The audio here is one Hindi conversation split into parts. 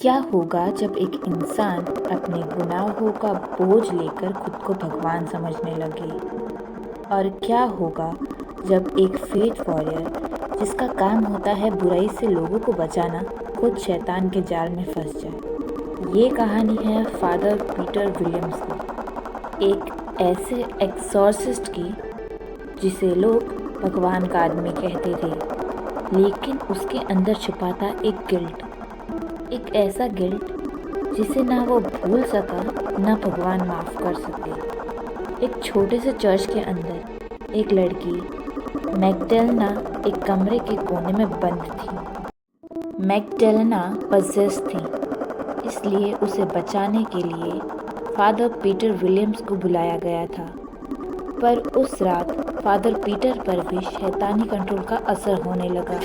क्या होगा जब एक इंसान अपने गुनाहों का बोझ लेकर खुद को भगवान समझने लगे? और क्या होगा जब एक फेथ वॉरियर जिसका काम होता है बुराई से लोगों को बचाना, खुद शैतान के जाल में फंस जाए? ये कहानी है फादर पीटर विलियम्स की, एक ऐसे एक्सॉर्सिस्ट की जिसे लोग भगवान का आदमी कहते थे, लेकिन उसके अंदर छुपा था एक गिल्ट, एक ऐसा गिल्ट जिसे ना वो भूल सका ना भगवान माफ़ कर सके। एक छोटे से चर्च के अंदर एक लड़की मैगडेलेना एक कमरे के कोने में बंद थी। मैगडेलेना पजेस थी, इसलिए उसे बचाने के लिए फादर पीटर विलियम्स को बुलाया गया था। पर उस रात फादर पीटर पर भी शैतानी कंट्रोल का असर होने लगा।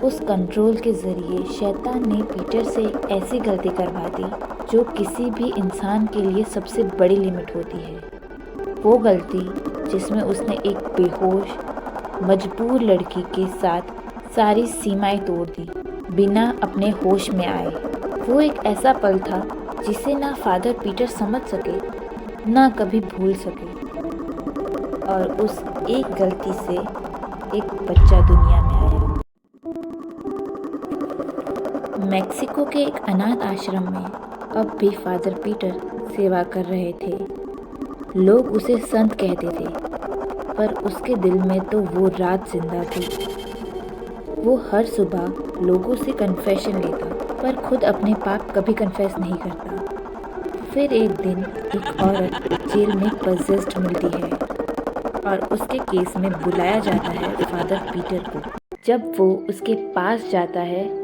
उस कंट्रोल के ज़रिए शैतान ने पीटर से ऐसी गलती करवा दी जो किसी भी इंसान के लिए सबसे बड़ी लिमिट होती है। वो गलती जिसमें उसने एक बेहोश, मजबूर लड़की के साथ सारी सीमाएं तोड़ दी, बिना अपने होश में आए। वो एक ऐसा पल था जिसे ना फादर पीटर समझ सके, ना कभी भूल सके। और उस एक गलती से एक बच्चा दुनिया में आया। मेक्सिको के एक अनाथ आश्रम में अब भी फादर पीटर सेवा कर रहे थे। लोग उसे संत कहते थे, पर उसके दिल में तो वो रात जिंदा थी। वो हर सुबह लोगों से कन्फेशन लेता, पर खुद अपने पाप कभी कन्फेस नहीं करता। फिर एक दिन एक औरत जेल में पजेस्ड मिलती है और उसके केस में बुलाया जाता है फादर पीटर को। जब वो उसके पास जाता है,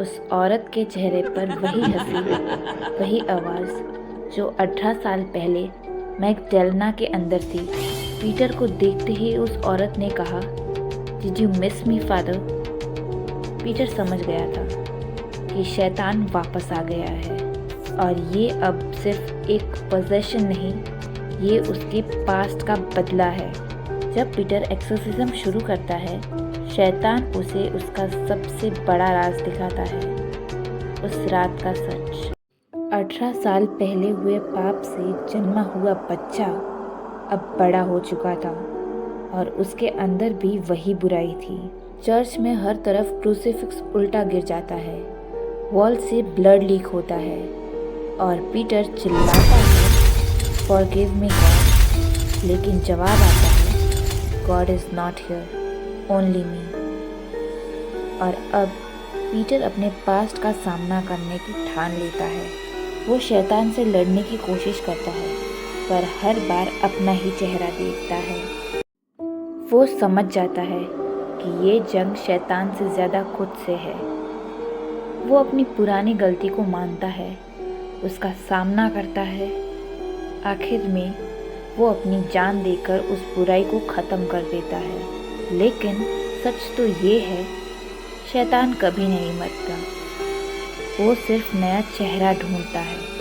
उस औरत के चेहरे पर वही हंसी, वही आवाज़ जो 18 साल पहले मैगडेलेना के अंदर थी। पीटर को देखते ही उस औरत ने कहा, "did you miss me father?" Peter समझ गया था कि शैतान वापस आ गया है, और ये अब सिर्फ एक पोजेशन नहीं, ये उसके पास्ट का बदला है। जब पीटर एक्सोर्सिज्म शुरू करता है, शैतान उसे उसका सबसे बड़ा राज दिखाता है, उस रात का सच। 18 साल पहले हुए पाप से जन्मा हुआ बच्चा अब बड़ा हो चुका था, और उसके अंदर भी वही बुराई थी। चर्च में हर तरफ क्रूसीफिक्स उल्टा गिर जाता है, वॉल से ब्लड लीक होता है, और पीटर चिल्लाता है, "फॉरगिव मी गॉड", लेकिन जवाब आता है, "God is not here, only me". और अब पीटर अपने पास्ट का सामना करने की ठान लेता है। वो शैतान से लड़ने की कोशिश करता है, पर हर बार अपना ही चेहरा देखता है। वो समझ जाता है कि ये जंग शैतान से ज़्यादा खुद से है। वो अपनी पुरानी गलती को मानता है, उसका सामना करता है। आखिर में वो अपनी जान देकर उस बुराई को ख़त्म कर देता है। लेकिन सच तो ये है, शैतान कभी नहीं मरता, वो सिर्फ नया चेहरा ढूंढता है।